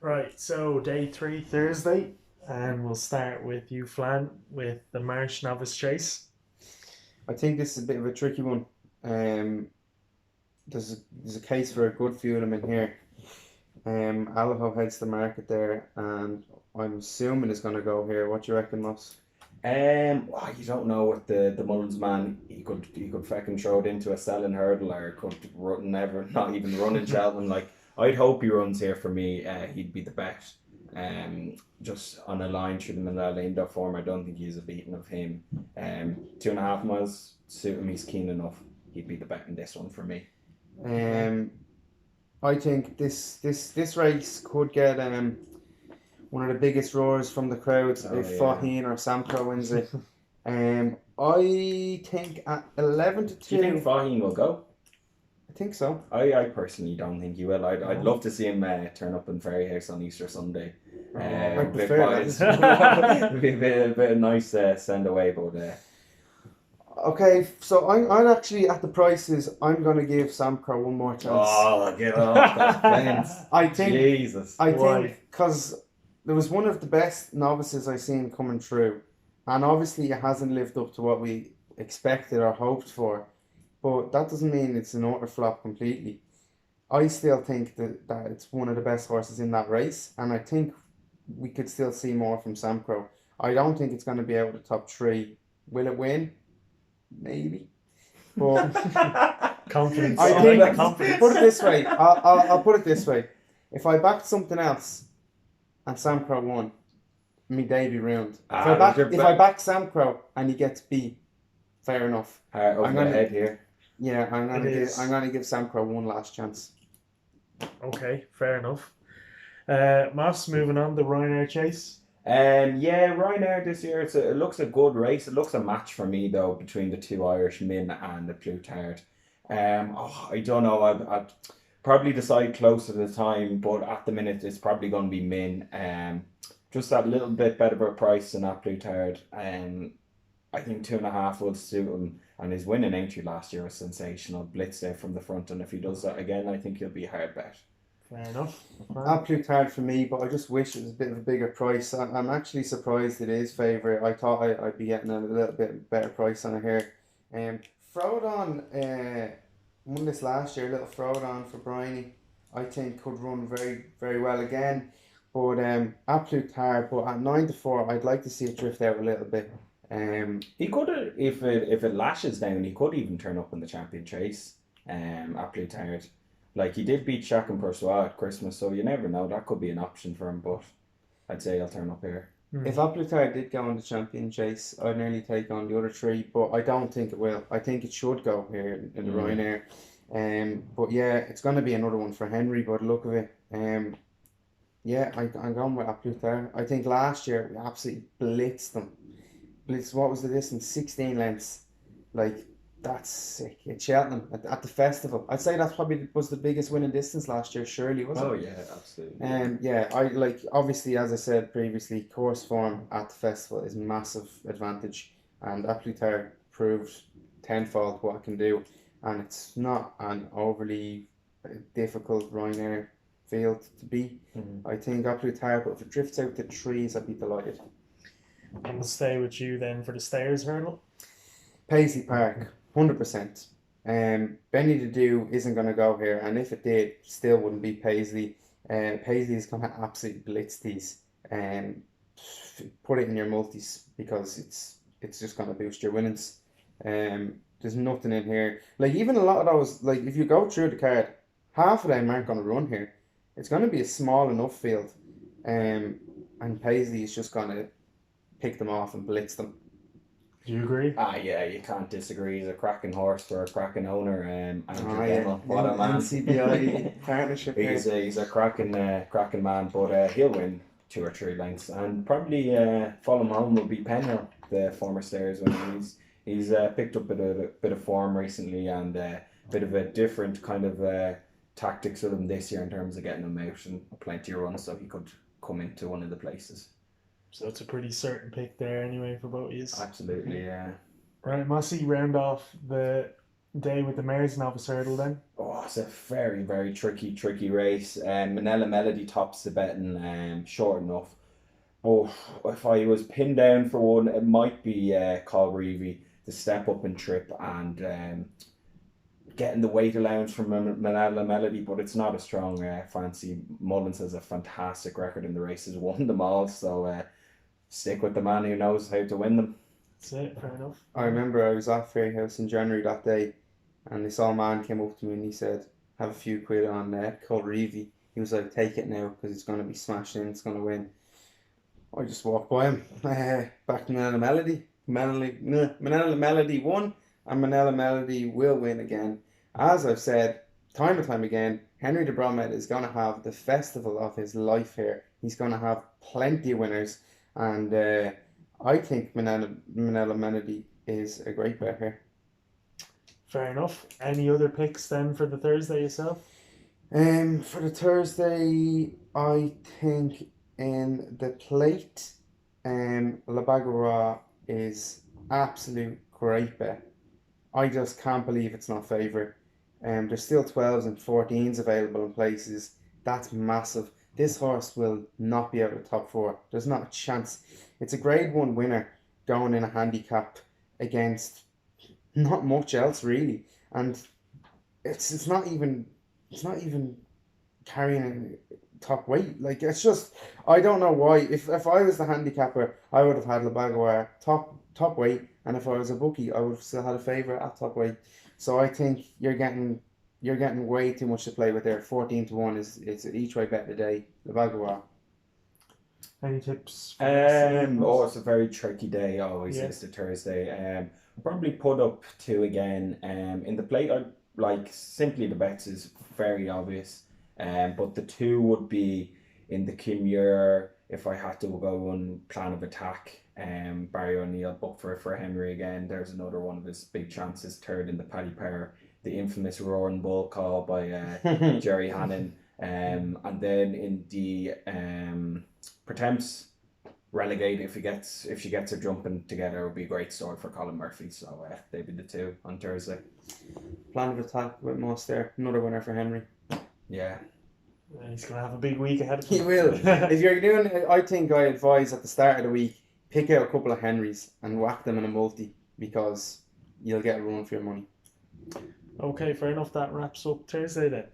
Right, so day three, Thursday, and we'll start with you, Flan, with the Marsh Novice Chase. I think this is a bit of a tricky one. Um, there's a case for a good few of them in here. Alaho heads the market there, and I'm assuming it's going to go here. What do you reckon, Moss? You don't know with the Mullins man. He could fucking throw it into a selling hurdle, or could run, never not even run in Cheltenham. Like I'd hope he runs here for me. He'd be the bet. Just on a line through the Milan form, I don't think he's a beating of him. 2.5 miles suit him. He's keen enough. He'd be the bet in this one for me. Um, I think this race could get one of the biggest roars from the crowds Oh if yeah. Faheen or Samco wins it. I think at 11 to Do you think 2, Faheen will go? I think so. I personally don't think he will. I'd No. love to see him turn up in Ferryhouse on Easter Sunday. I A bit prefer biased. that. It'd be a bit of nice send away, but Okay, so I'm actually at the prices. I'm gonna give Samco one more chance. oh, get off that fence. I think Jesus. I Why? think because there was one of the best novices I seen coming through, and obviously it hasn't lived up to what we expected or hoped for. But that doesn't mean it's an utter flop completely. I still think that it's one of the best horses in that race, and I think we could still see more from Samcro. I don't think it's going to be out of the top three. Will it win? Maybe. But Confidence. I I think, like confidence. put it this way, I'll put it this way. If I backed something else and Samcro won, me day be ruined. If I back Samcro and he gets beat, fair enough. Heart over I'm the gonna head here. yeah, It is. I'm gonna give Samcro one last chance. Okay, fair enough. Moss, moving on, the Ryanair Chase. Yeah, Ryanair this year. It looks a good race. It looks a match for me though between the two Irish men and the Plutard. I don't know. I'd probably decide closer to the time, but at the minute it's probably going to be Min. Just that little bit better of a price than that Plutard. I think 2.5 would suit him, and his winning entry last year was sensational. Blitz there from the front, and if he does that again, I think he'll be a hard bet. Fair enough. Absolute hard for me, but I just wish it was a bit of a bigger price. I'm actually surprised it is favourite. I thought I'd be getting a little bit better price on it here. Frodon won this last year, little Frodon for Bryony. I think could run very, very well again. But absolute hard. But at 9 to 4, I'd like to see it drift out a little bit. He could, if it lashes down, he could even turn up in the champion chase. At Plutard. Like he did beat Shaq and Persois at Christmas, so you never know. That could be an option for him, but I'd say I'll turn up here. If Appletard did go on the champion chase, I'd nearly take on the other three, but I don't think it will. I think it should go here in the Mm. Ryanair. But yeah, it's going to be another one for Henry by the look of it. Yeah, I'm going with Appletard. I think last year we absolutely blitzed them. Blitzed, what was the distance? 16 lengths. Like, that's sick. At Cheltenham, at the festival. I'd say that's probably was the biggest winning distance last year, surely, was it? Oh yeah, absolutely. Yeah, I like obviously as I said previously, course form at the festival is massive advantage, and Applitar proved tenfold what it can do, and it's not an overly difficult Ryanair field to beat. Mhm. I think Applitar, but if it drifts out to threes, I'd be delighted. And we'll stay with you then for the stairs hurdle. Paisley Park, 100%. Benny the Do isn't going to go here, and if it did, still wouldn't be Paisley. Paisley is going to absolutely blitz these. Um, Put it in your multis because it's just going to boost your winnings. There's nothing in here. Like even a lot of those, like if you go through the card, half of them aren't going to run here. It's going to be a small enough field, and Paisley is just going to pick them off and blitz them. Do you agree? Yeah, you can't disagree. He's a cracking horse for a cracking owner. Andrew Oh yeah, Gemmell, what a man! NCBI partnership here. He's a cracking man, but he'll win 2 or 3 lengths, and probably follow him home will be Penhill, the former Stairs winner. He's picked up a bit of form recently, and a bit of a different kind of tactics with him this year in terms of getting him out and plenty of runs, so he could come into one of the places. So it's a pretty certain pick there anyway for both of you. Absolutely, yeah. Right, Mossy, round off the Day with the Mares Novice Hurdle then. Oh, it's a very, very tricky race. Manila Melody tops the betting, short enough. Oh, if I was pinned down for one, it might be Colreevy, the step up and trip, and getting the weight allowance from Manila Melody, but it's not a strong fancy. Mullins has a fantastic record in the races, won them all, so stick with the man who knows how to win them. That's it, fair enough. I remember I was at Fairyhouse in January that day, and this old man came up to me and he said, "Have a few quid on Colreevy." He was like, "Take it now because it's going to be smashed in, it's going to win." I just walked by him. Back to Manila Melody. Manila Melody won, and Manila Melody will win again. As I've said time and time again, Henry de Bromet is going to have the festival of his life here. He's going to have plenty of winners, and I think Manila Melody is a great bet here. Fair enough. Any other picks then for the Thursday yourself? For the Thursday, I think in the plate, La Bagua is absolute great bet. I just can't believe it's not favourite. There's still 12s and 14s available in places. That's massive. This horse will not be out of the top four. There's not a chance. It's a grade 1 winner going in a handicap against not much else really, and it's not even carrying a top weight. Like, it's just, I don't know why. If I was the handicapper, I would have had Le Bagoire top weight, and if I was a bookie, I would have still had a favourite at top weight. So I think you're getting way too much to play with there. 14-1 is each way bet today. Le Bagoire. Any tips? It's a very tricky day. Always Yeah. is the Thursday. I'll probably put up 2 again. In the plate, I like simply the bets is very obvious. But the 2 would be in the Kimure if I had to go on plan of attack. Barry O'Neill booked for Henry again. There's another one of his big chances. 3rd in the Paddy Power, the infamous Roaring Bull call by Jerry Hannon. And then in the Pretemps, Relegate, if she gets her jumping together, it would be a great story for Colin Murphy. So they'd be the 2 on Thursday. Plan of attack with Moss there. Another winner for Henry. Yeah. He's going to have a big week ahead of him. He will. If you're doing, I think I advise at the start of the week, pick out a couple of Henrys and whack them in a multi, because you'll get a run for your money. Okay, fair enough. That wraps up Thursday then.